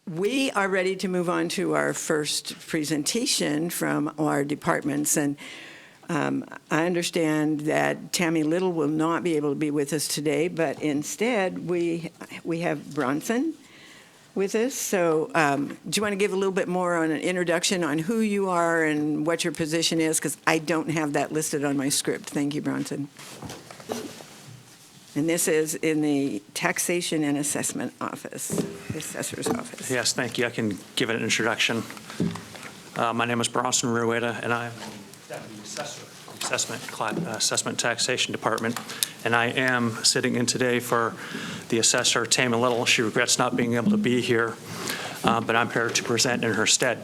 We are ready to move on to our first presentation from our departments. And I understand that Tammy Little will not be able to be with us today, but instead we have Bronson with us. So do you want to give a little bit more on an introduction on who you are and what your position is? Because I don't have that listed on my script. Thank you, Bronson. And this is in the Taxation and Assessment Office, the Assessor's Office. Yes, thank you. I can give an introduction. My name is Bronson Rueda, and I'm Deputy Assessor of Assessment Taxation Department. And I am sitting in today for the Assessor, Tammy Little. She regrets not being able to be here, but I'm here to present in her stead.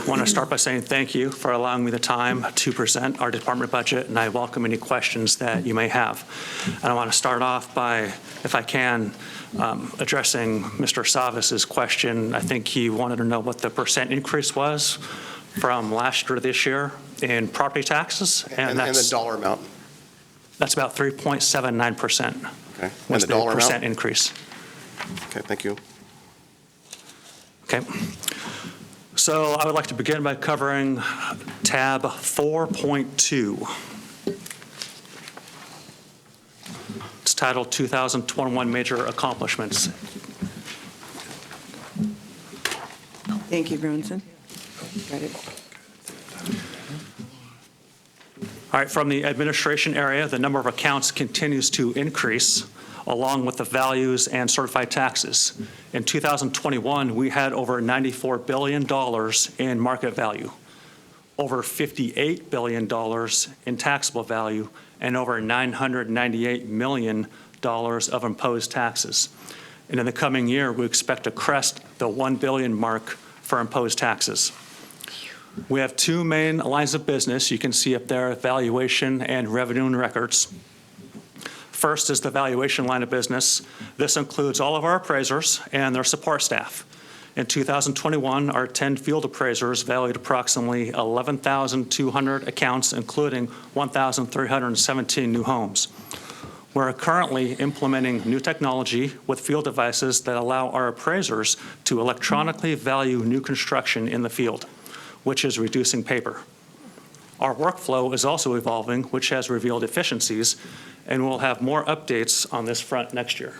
I want to start by saying thank you for allowing me the time to present our department budget, and I welcome any questions that you may have. And I want to start off by, if I can, addressing Mr. Savis's question. I think he wanted to know what the percent increase was from last year to this year in property taxes. And the dollar amount. That's about 3.79%. Okay. Was And the dollar percent amount? increase. Okay, thank you. Okay. So I would like to begin by covering tab 4.2. It's titled 2021 Major Accomplishments. Thank you, Bronson. Got it. All right, from the administration area, the number of accounts continues to increase, along with the values and certified taxes. In 2021, we had over $94 billion in market value, over $58 billion in taxable value, and over $998 million of imposed taxes. And in the coming year, we expect to crest the $1 billion mark for imposed taxes. We have two main lines of business. You can see up there, valuation and revenue and records. First is the valuation line of business. This includes all of our appraisers and their support staff. In 2021, our 10 field appraisers valued approximately 11,200 accounts, including 1,317 new homes. We're currently implementing new technology with field devices that allow our appraisers to electronically value new construction in the field, which is reducing paper. Our workflow is also evolving, which has revealed efficiencies, and we'll have more updates on this front next year.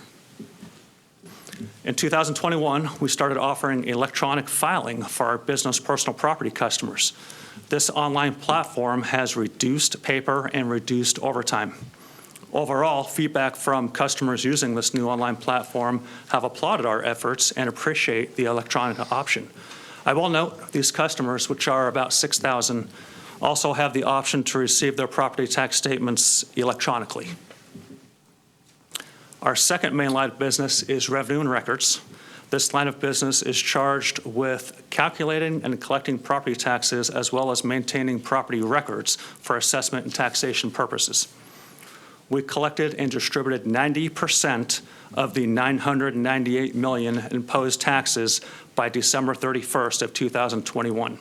In 2021, we started offering electronic filing for our business personal property customers. This online platform has reduced paper and reduced overtime. Overall, feedback from customers using this new online platform have applauded our efforts and appreciate the electronic option. I will note these customers, which are about 6,000, also have the option to receive their property tax statements electronically. Our second main line of business is revenue and records. This line of business is charged with calculating and collecting property taxes as well as maintaining property records for assessment and taxation purposes. We collected and distributed 90% of the $998 million imposed taxes by December 31st of 2021.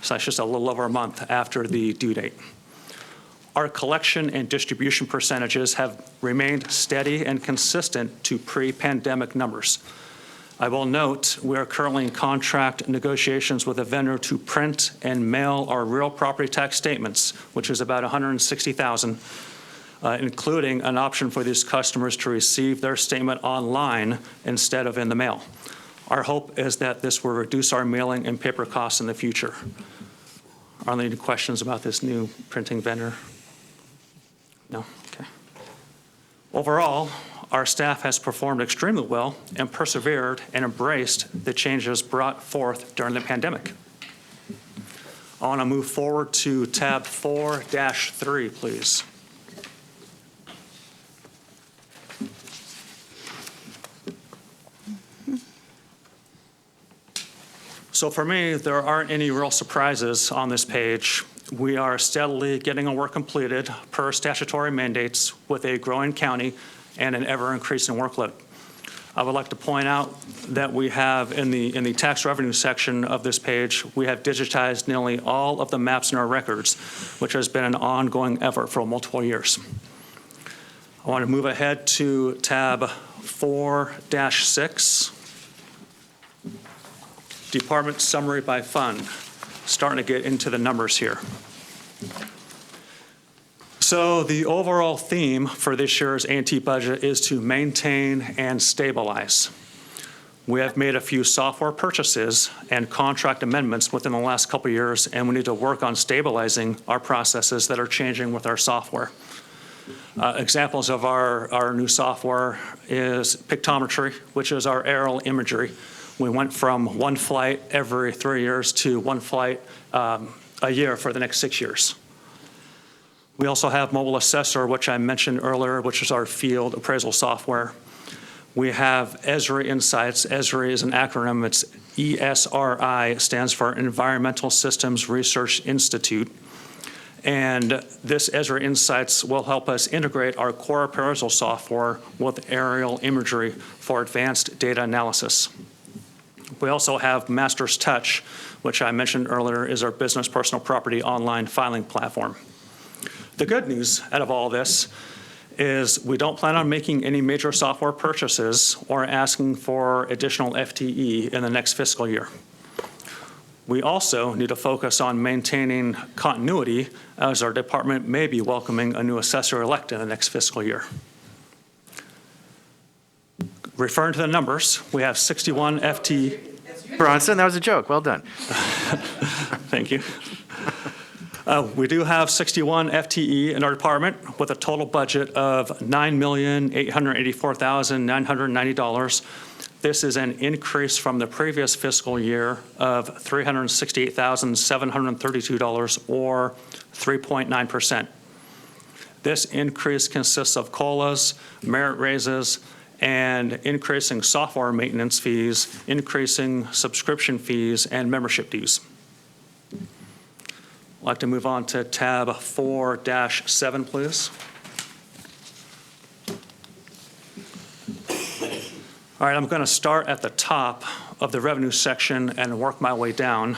So that's just a little over a month after the due date. Our collection and distribution percentages have remained steady and consistent to pre-pandemic numbers. I will note we are currently in contract negotiations with a vendor to print and mail our real property tax statements, which is about 160,000, including an option for these customers to receive their statement online instead of in the mail. Our hope is that this will reduce our mailing and paper costs in the future. Are there any questions about this new printing vendor? No? Okay. Overall, our staff has performed extremely well and persevered and embraced the changes brought forth during the pandemic. I want to move forward to tab 4-3, please. So for me, there aren't any real surprises on this page. We are steadily getting our work completed per statutory mandates with a growing county and an ever-increasing workload. I would like to point out that we have in the tax revenue section of this page, we have digitized nearly all of the maps in our records, which has been an ongoing effort for multiple years. I want to move ahead to tab 4-6. Department summary by fund. Starting to get into the numbers here. So the overall theme for this year's A&T budget is to maintain and stabilize. We have made a few software purchases and contract amendments within the last couple of years, and we need to work on stabilizing our processes that are changing with our software. Examples of our new software is pictometry, which is our aerial imagery. We went from one flight every 3 years to one flight a year for the next 6 years. We also have mobile assessor, which I mentioned earlier, which is our field appraisal software. We have Esri Insights. Esri is an acronym. It's ESRI. It stands for Environmental Systems Research Institute. And this Esri Insights will help us integrate our core appraisal software with aerial imagery for advanced data analysis. We also have Master's Touch, which I mentioned earlier is our business personal property online filing platform. The good news out of all this is we don't plan on making any major software purchases or asking for additional FTE in the next fiscal year. We also need to focus on maintaining continuity as our department may be welcoming a new assessor-elect in the next fiscal year. Referring to the numbers, we have 61 FTE. Bronson, that was a joke. Well done. Thank you. We do have 61 FTE in our department with a total budget of $9,884,990. This is an increase from the previous fiscal year of $368,732 or 3.9%. This increase consists of COLAs, merit raises, and increasing software maintenance fees, increasing subscription fees, and membership dues. I'd like to move on to tab 4-7, please. All right, I'm going to start at the top of the revenue section and work my way down.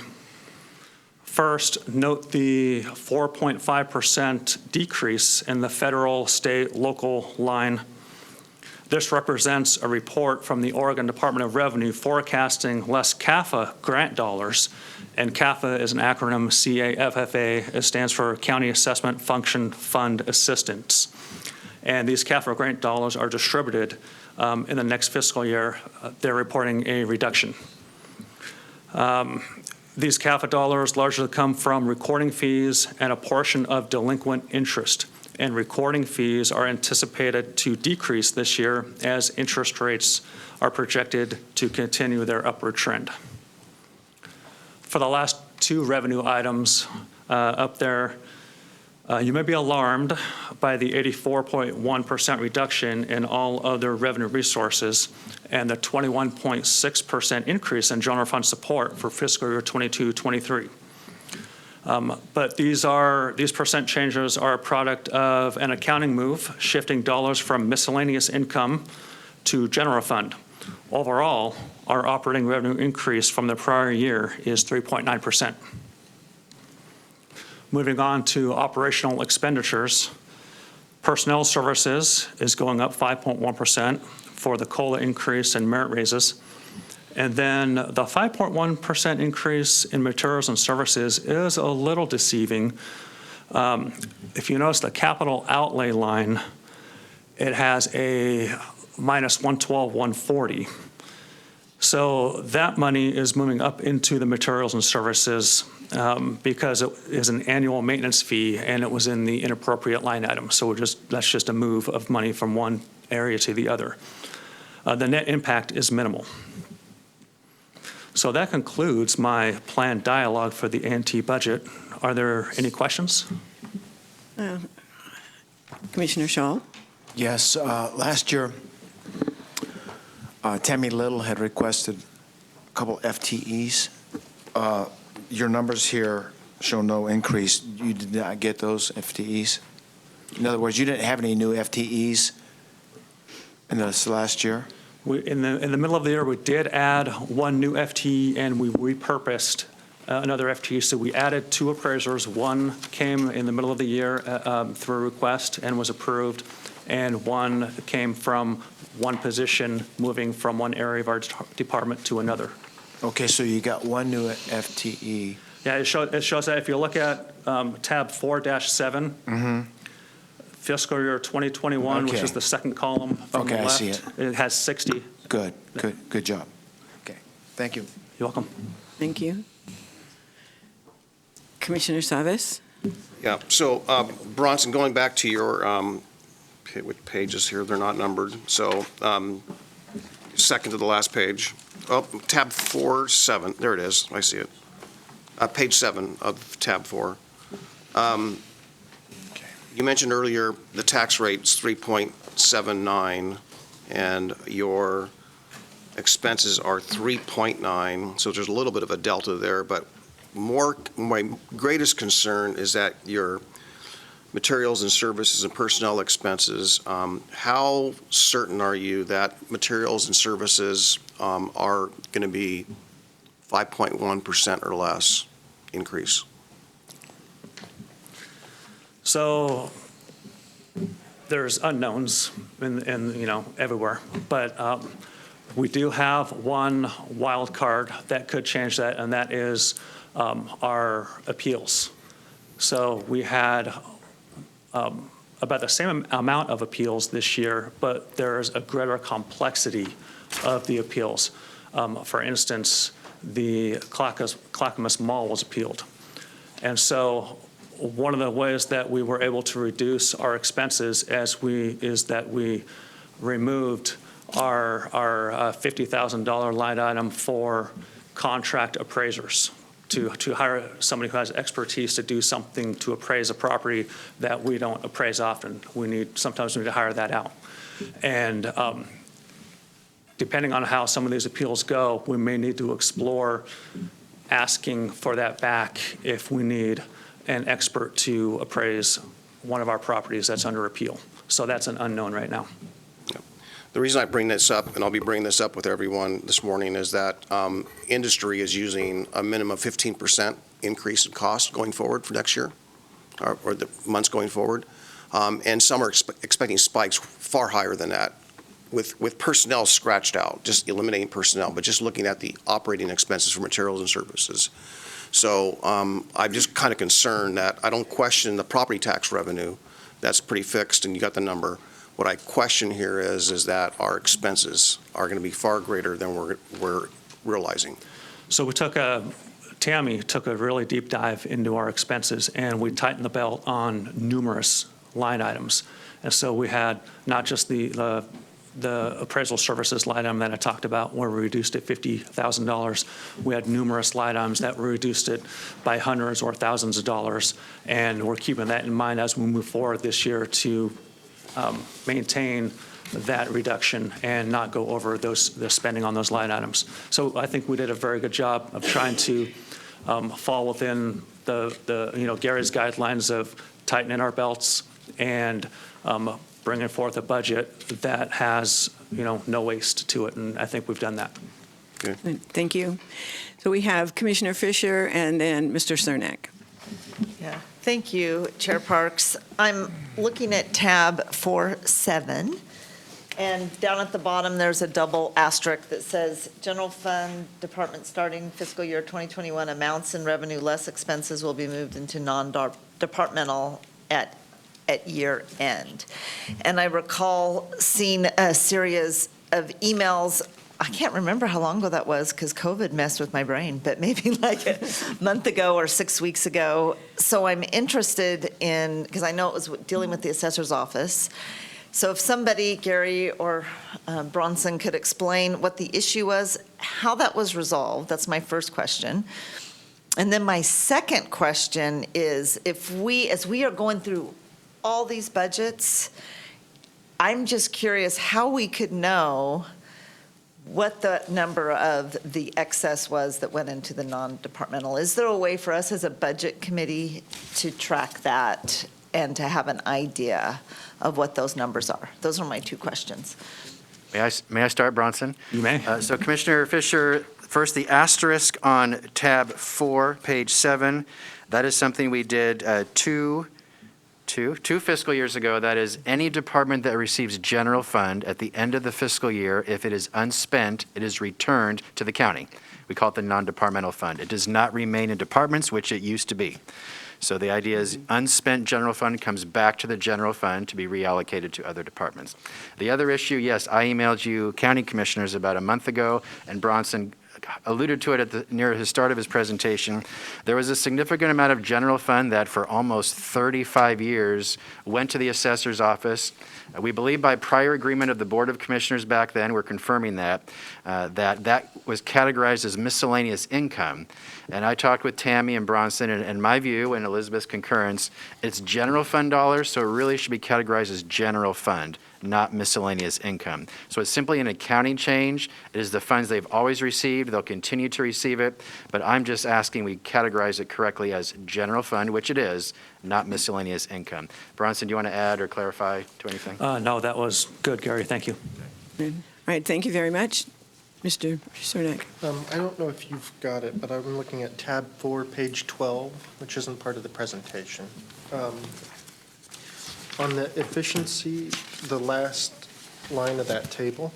First, note the 4.5% decrease in the federal, state, local line. This represents a report from the Oregon Department of Revenue forecasting less CAFA grant dollars. And CAFA is an acronym, CAFFA. It stands for County Assessment Function Fund Assistance. And these CAFA grant dollars are distributed in the next fiscal year. They're reporting a reduction. These CAFA dollars largely come from recording fees and a portion of delinquent interest. And recording fees are anticipated to decrease this year as interest rates are projected to continue their upward trend. For the last two revenue items up there, you may be alarmed by the 84.1% reduction in all other revenue resources and the 21.6% increase in general fund support for fiscal year 22-23. But these percent changes are a product of an accounting move, shifting dollars from miscellaneous income to general fund. Overall, our operating revenue increase from the prior year is 3.9%. Moving on to operational expenditures, personnel services is going up 5.1% for the COLA increase and merit raises. And then the 5.1% increase in materials and services is a little deceiving. If you notice the capital outlay line, it has a minus 112,140. So that money is moving up into the materials and services because it is an annual maintenance fee and it was in the inappropriate line item. So that's just a move of money from one area to the other. The net impact is minimal. So that concludes my planned dialogue for the A&T budget. Are there any questions? Commissioner Shaw? Yes, last year, Tammy Little had requested a couple FTEs. Your numbers here show no increase. You did not get those FTEs? In other words, you didn't have any new FTEs in this last year? In the middle of the year, we did add one new FTE and we repurposed another FTE. So we added two appraisers. One came in the middle of the year through a request and was approved. And one came from one position moving from one area of our department to another. Okay, so you got one new FTE. Yeah, it shows that if you look at tab 4-7, fiscal year 2021, which Okay. is the second column from the Okay, I left. see it. It has 60. Good job. Okay, thank you. You're welcome. Thank you. Commissioner Savas? Yeah, so Bronson, going back to your, which pages here, they're not numbered, so second to the last page. Oh, tab 4-7, there it is, I see it. Page 7 of tab 4. You mentioned earlier the tax rate's 3.79, and your expenses are 3.9, so there's a little bit of a delta there, but my greatest concern is that your materials and services and personnel expenses, how certain are you that materials and services are going to be 5.1% or less increase? So there's unknowns in everywhere, but we do have one wild card that could change that, and that is our appeals. So we had about the same amount of appeals this year, but there's a greater complexity of the appeals. For instance, the Clackamas Mall was appealed. And so one of the ways that we were able to reduce our expenses is that we removed our $50,000 line item for contract appraisers to hire somebody who has expertise to do something to appraise a property that we don't appraise often. Sometimes we need to hire that out. And depending on how some of these appeals go, we may need to explore asking for that back if we need an expert to appraise one of our properties that's under appeal. So that's an unknown right now. The reason I bring this up, and I'll be bringing this up with everyone this morning, is that industry is using a minimum of 15% increase in cost going forward for next year, or the months going forward. And some are expecting spikes far higher than that, with personnel scratched out, just eliminating personnel, but just looking at the operating expenses for materials and services. So I'm just kind of concerned that I don't question the property tax revenue. That's pretty fixed, and you got the number. What I question here is that our expenses are going to be far greater than we're realizing. So Tammy took a really deep dive into our expenses, and we tightened the belt on numerous line items. And so we had not just the appraisal services line item that I talked about, where we reduced it $50,000. We had numerous line items that reduced it by hundreds or thousands of dollars, and we're keeping that in mind as we move forward this year to maintain that reduction and not go over the spending on those line items. So I think we did a very good job of trying to fall within the Gary's guidelines of tightening our belts and bringing forth a budget that has no waste to it, and I think we've done that. Okay. Thank you. So we have Commissioner Fisher and then Mr. Cernak. Yeah, thank you, Chair Parks. I'm looking at tab 4-7, and down at the bottom, there's a double asterisk that says, General Fund Department starting fiscal year 2021 amounts and revenue less expenses will be moved into non-departmental at year end. And I recall seeing a series of emails. I can't remember how long ago that was because COVID messed with my brain, but maybe like a month ago or 6 weeks ago. So I'm interested in, because I know it was dealing with the assessor's office. So if somebody, Gary or Bronson, could explain what the issue was, how that was resolved, that's my first question. And then my second question is, as we are going through all these budgets, I'm just curious how we could know what the number of the excess was that went into the non-departmental. Is there a way for us as a budget committee to track that and to have an idea of what those numbers are? Those are my two questions. May I start, Bronson? You may. So Commissioner Fisher, first the asterisk on tab 4, page 7. That is something we did 2 two fiscal years ago, that is, any department that receives general fund at the end of the fiscal year, if it is unspent, it is returned to the county. We call it the non-departmental fund. It does not remain in departments, which it used to be. So the idea is unspent general fund comes back to the general fund to be reallocated to other departments. The other issue, yes, I emailed you county commissioners about a month ago, and Bronson alluded to it near the start of his presentation. There was a significant amount of general fund that for almost 35 years went to the assessor's office. We believe by prior agreement of the Board of Commissioners back then, we're confirming that was categorized as miscellaneous income. And I talked with Tammy and Bronson, and my view and Elizabeth's concurrence, it's general fund dollars, so it really should be categorized as general fund, not miscellaneous income. So it's simply an accounting change. It is the funds they've always received. They'll continue to receive it, but I'm just asking we categorize it correctly as general fund, which it is, not miscellaneous income. Bronson, do you want to add or clarify to anything? No, that was good, Gary. Thank you. All right, thank you very much. Mr. Cernak. I don't know if you've got it, but I'm looking at tab 4, page 12, which isn't part of the presentation. On the efficiency, the last line of that table,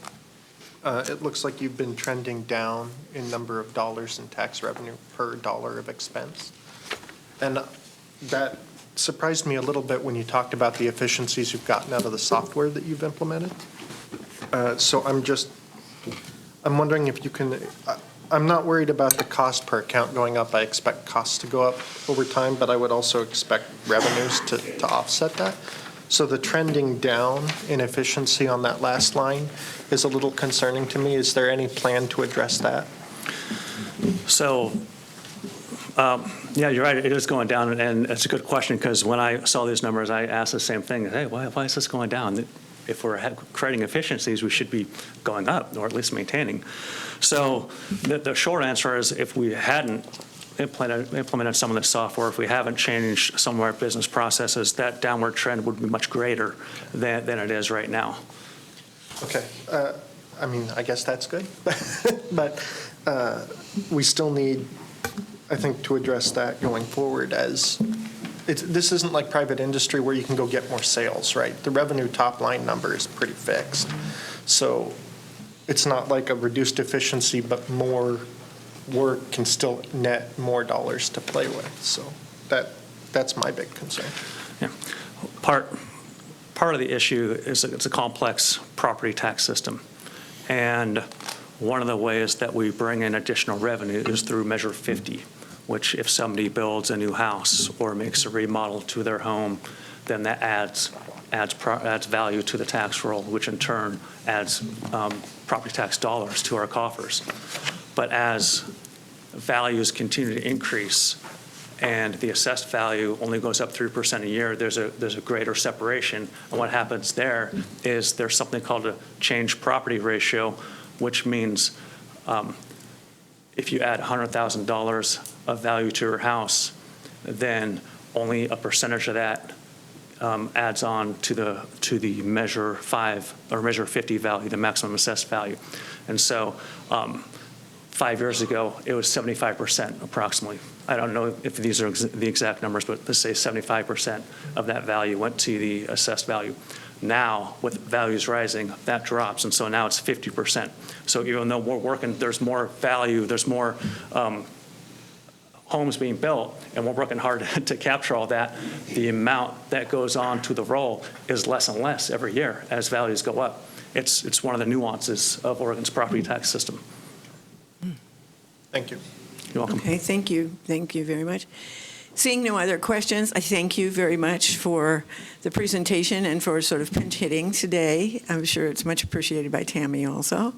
it looks like you've been trending down in number of dollars in tax revenue per dollar of expense. And that surprised me a little bit when you talked about the efficiencies you've gotten out of the software that you've implemented. So I'm wondering if you can, I'm not worried about the cost per account going up. I expect costs to go up over time, but I would also expect revenues to offset that. So the trending down in efficiency on that last line is a little concerning to me. Is there any plan to address that? So, yeah, you're right. It is going down, and it's a good question because when I saw these numbers, I asked the same thing. Hey, why is this going down? If we're creating efficiencies, we should be going up, or at least maintaining. So the short answer is if we hadn't implemented some of the software, if we haven't changed some of our business processes, that downward trend would be much greater than it is right now. Okay. I mean, I guess that's good. But we still need, I think, to address that going forward as this isn't like private industry where you can go get more sales, right? The revenue top line number is pretty fixed. So it's not like a reduced efficiency, but more work can still net more dollars to play with. So that's my big concern. Yeah. Part of the issue is it's a complex property tax system. And one of the ways that we bring in additional revenue is through Measure 50. Which if somebody builds a new house or makes a remodel to their home, then that adds value to the tax roll, which in turn adds property tax dollars to our coffers. But as values continue to increase and the assessed value only goes up 3% a year, there's a greater separation. And what happens there is there's something called a change property ratio, which means if you add $100,000 of value to your house, then only a percentage of that adds on to the Measure 5 or Measure 50 value, the maximum assessed value. And so 5 years ago, it was 75% approximately. I don't know if these are the exact numbers, but let's say 75% of that value went to the assessed value. Now, with values rising, that drops, and so now it's 50%. So even though we're working, there's more value, there's more homes being built, and we're working hard to capture all that, the amount that goes on to the roll is less and less every year as values go up. It's one of the nuances of Oregon's property tax system. Thank you. You're welcome. Okay, thank you. Thank you very much. Seeing no other questions, I thank you very much for the presentation and for sort of pinch hitting today. I'm sure it's much appreciated by Tammy also.